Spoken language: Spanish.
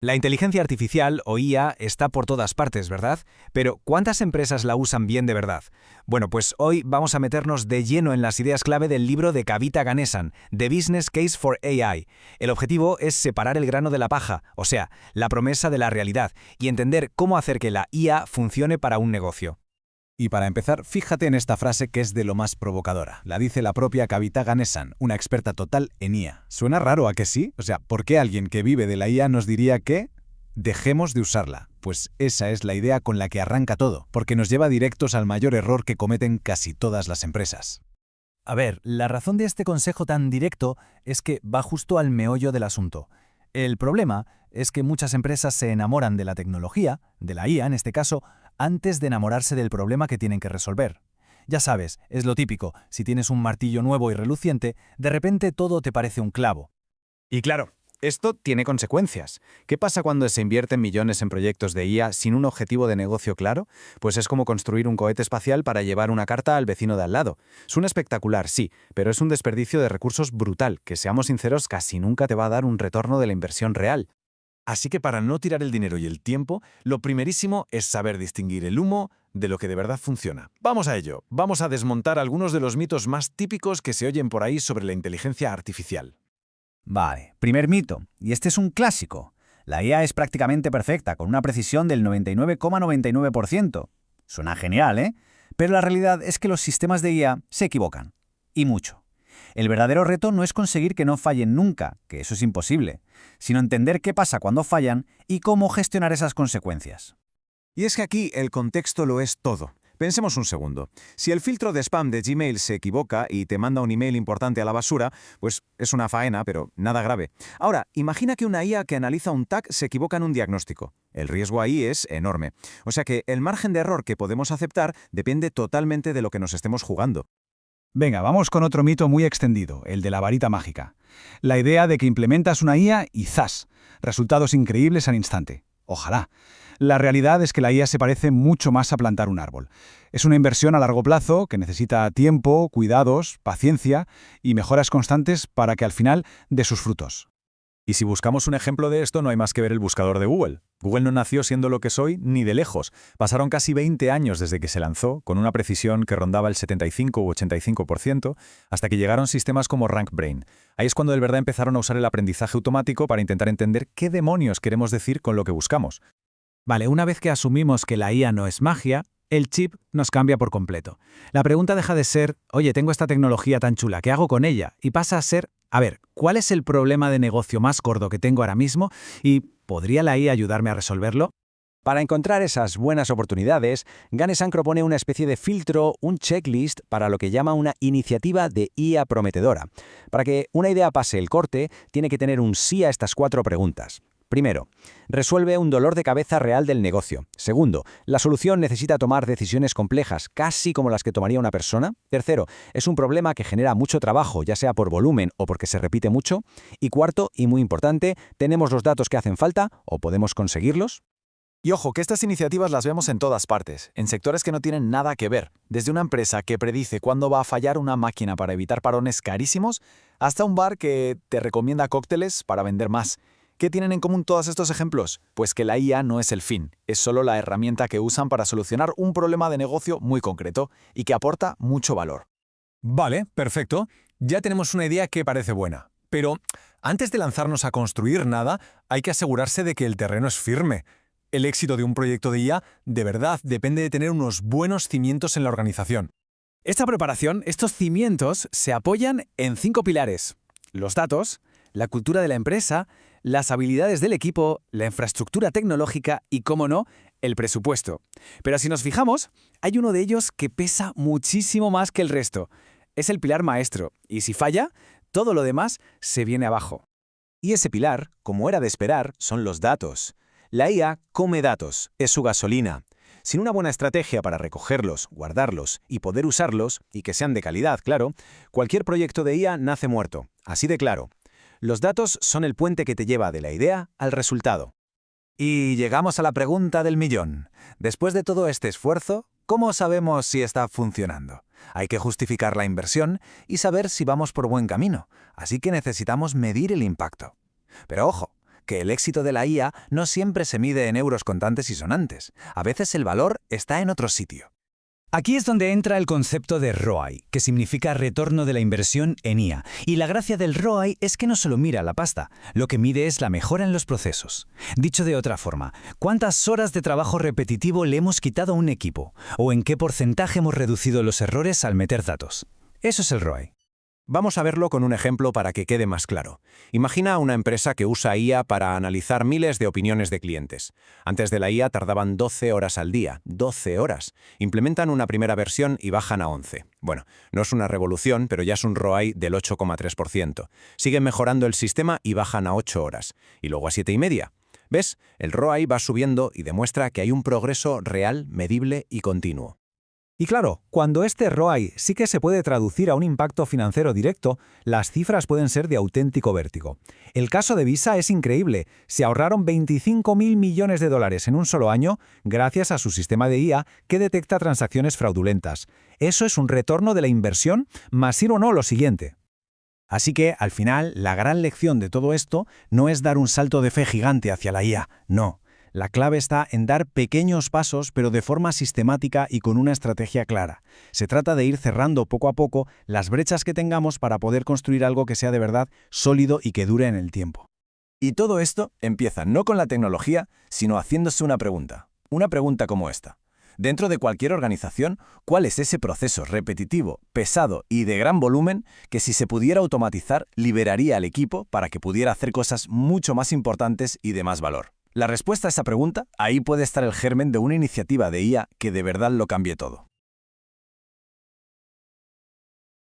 La inteligencia artificial, o IA, está por todas partes, ¿verdad? Pero ¿cuántas empresas la usan bien de verdad? Bueno, pues hoy vamos a meternos de lleno en las ideas clave del libro de Kavita Ganesan, The Business Case for AI. El objetivo es separar el grano de la paja, o sea, la promesa de la realidad, y entender cómo hacer que la IA funcione para un negocio. Y para empezar, fíjate en esta frase que es de lo más provocadora. La dice la propia Kavita Ganesan, una experta total en IA. ¿Suena raro a que sí? O sea, ¿por qué alguien que vive de la IA nos diría que dejemos de usarla? Pues esa es la idea con la que arranca todo, porque nos lleva directos al mayor error que cometen casi todas las empresas. A ver, la razón de este consejo tan directo es que va justo al meollo del asunto. El problema es que muchas empresas se enamoran de la tecnología, de la IA en este caso, antes de enamorarse del problema que tienen que resolver. Ya sabes, es lo típico, si tienes un martillo nuevo y reluciente, de repente todo te parece un clavo. Y claro, esto tiene consecuencias. ¿Qué pasa cuando se invierten millones en proyectos de IA sin un objetivo de negocio claro? Pues es como construir un cohete espacial para llevar una carta al vecino de al lado. Suena espectacular, sí, pero es un desperdicio de recursos brutal, que seamos sinceros casi nunca te va a dar un retorno de la inversión real. Así que para no tirar el dinero y el tiempo, lo primerísimo es saber distinguir el humo de lo que de verdad funciona. Vamos a ello. Vamos a desmontar algunos de los mitos más típicos que se oyen por ahí sobre la inteligencia artificial. Vale, primer mito, y este es un clásico. La IA es prácticamente perfecta, con una precisión del 99,99%. Suena genial, ¿eh? Pero la realidad es que los sistemas de IA se equivocan. Y mucho. El verdadero reto no es conseguir que no fallen nunca, que eso es imposible, sino entender qué pasa cuando fallan y cómo gestionar esas consecuencias. Y es que aquí el contexto lo es todo. Pensemos un segundo. Si el filtro de spam de Gmail se equivoca y te manda un email importante a la basura, pues es una faena, pero nada grave. Ahora, imagina que una IA que analiza un tag se equivoca en un diagnóstico. El riesgo ahí es enorme. O sea que el margen de error que podemos aceptar depende totalmente de lo que nos estemos jugando. Venga, vamos con otro mito muy extendido, el de la varita mágica. La idea de que implementas una IA y ¡zas! Resultados increíbles al instante. Ojalá. La realidad es que la IA se parece mucho más a plantar un árbol. Es una inversión a largo plazo que necesita tiempo, cuidados, paciencia y mejoras constantes para que al final dé sus frutos. Y si buscamos un ejemplo de esto, no hay más que ver el buscador de Google. Google no nació siendo lo que soy ni de lejos. Pasaron casi 20 años desde que se lanzó, con una precisión que rondaba el 75 u 85%, hasta que llegaron sistemas como RankBrain. Ahí es cuando de verdad empezaron a usar el aprendizaje automático para intentar entender qué demonios queremos decir con lo que buscamos. Vale, una vez que asumimos que la IA no es magia, el chip nos cambia por completo. La pregunta deja de ser, oye, tengo esta tecnología tan chula, ¿qué hago con ella? Y pasa a ser, a ver, ¿cuál es el problema de negocio más gordo que tengo ahora mismo? ¿Y podría la IA ayudarme a resolverlo? Para encontrar esas buenas oportunidades, Ganesan propone una especie de filtro, un checklist para lo que llama una iniciativa de IA prometedora. Para que una idea pase el corte, tiene que tener un sí a estas 4 preguntas. Primero, resuelve un dolor de cabeza real del negocio. Segundo, la solución necesita tomar decisiones complejas, casi como las que tomaría una persona. Tercero, es un problema que genera mucho trabajo, ya sea por volumen o porque se repite mucho. Y cuarto, y muy importante, ¿tenemos los datos que hacen falta o podemos conseguirlos? Y ojo, que estas iniciativas las vemos en todas partes, en sectores que no tienen nada que ver, desde una empresa que predice cuándo va a fallar una máquina para evitar parones carísimos, hasta un bar que te recomienda cócteles para vender más. ¿Qué tienen en común todos estos ejemplos? Pues que la IA no es el fin, es solo la herramienta que usan para solucionar un problema de negocio muy concreto y que aporta mucho valor. Vale, perfecto. Ya tenemos una idea que parece buena. Pero antes de lanzarnos a construir nada, hay que asegurarse de que el terreno es firme. El éxito de un proyecto de IA de verdad depende de tener unos buenos cimientos en la organización. Esta preparación, estos cimientos, se apoyan en 5 pilares: los datos, la cultura de la empresa, las habilidades del equipo, la infraestructura tecnológica y, cómo no, el presupuesto. Pero si nos fijamos, hay uno de ellos que pesa muchísimo más que el resto. Es el pilar maestro, y si falla, todo lo demás se viene abajo. Y ese pilar, como era de esperar, son los datos. La IA come datos, es su gasolina. Sin una buena estrategia para recogerlos, guardarlos y poder usarlos, y que sean de calidad, claro, cualquier proyecto de IA nace muerto, así de claro. Los datos son el puente que te lleva de la idea al resultado. Y llegamos a la pregunta del millón. Después de todo este esfuerzo, ¿cómo sabemos si está funcionando? Hay que justificar la inversión y saber si vamos por buen camino, así que necesitamos medir el impacto. Pero ojo, que el éxito de la IA no siempre se mide en euros contantes y sonantes. A veces el valor está en otro sitio. Aquí es donde entra el concepto de ROI, que significa retorno de la inversión en IA. Y la gracia del ROI es que no solo mira la pasta, lo que mide es la mejora en los procesos. Dicho de otra forma, ¿cuántas horas de trabajo repetitivo le hemos quitado a un equipo? ¿O en qué porcentaje hemos reducido los errores al meter datos? Eso es el ROI. Vamos a verlo con un ejemplo para que quede más claro. Imagina una empresa que usa IA para analizar miles de opiniones de clientes. Antes de la IA tardaban 12 horas al día. 12 horas. Implementan una primera versión y bajan a 11. Bueno, no es una revolución, pero ya es un ROI del 8,3%. Siguen mejorando el sistema y bajan a 8 horas. Y luego a 7,5. ¿Ves? El ROI va subiendo y demuestra que hay un progreso real, medible y continuo. Y claro, cuando este ROI sí que se puede traducir a un impacto financiero directo, las cifras pueden ser de auténtico vértigo. El caso de Visa es increíble. Se ahorraron 25.000 millones de dólares en un solo año gracias a su sistema de IA que detecta transacciones fraudulentas. Eso es un retorno de la inversión, más ir o no lo siguiente. Así que, al final, la gran lección de todo esto no es dar un salto de fe gigante hacia la IA, no. La clave está en dar pequeños pasos, pero de forma sistemática y con una estrategia clara. Se trata de ir cerrando poco a poco las brechas que tengamos para poder construir algo que sea de verdad sólido y que dure en el tiempo. Y todo esto empieza no con la tecnología, sino haciéndose una pregunta. Una pregunta como esta. Dentro de cualquier organización, ¿cuál es ese proceso repetitivo, pesado y de gran volumen que si se pudiera automatizar liberaría al equipo para que pudiera hacer cosas mucho más importantes y de más valor? La respuesta a esa pregunta, ahí puede estar el germen de una iniciativa de IA que de verdad lo cambie todo.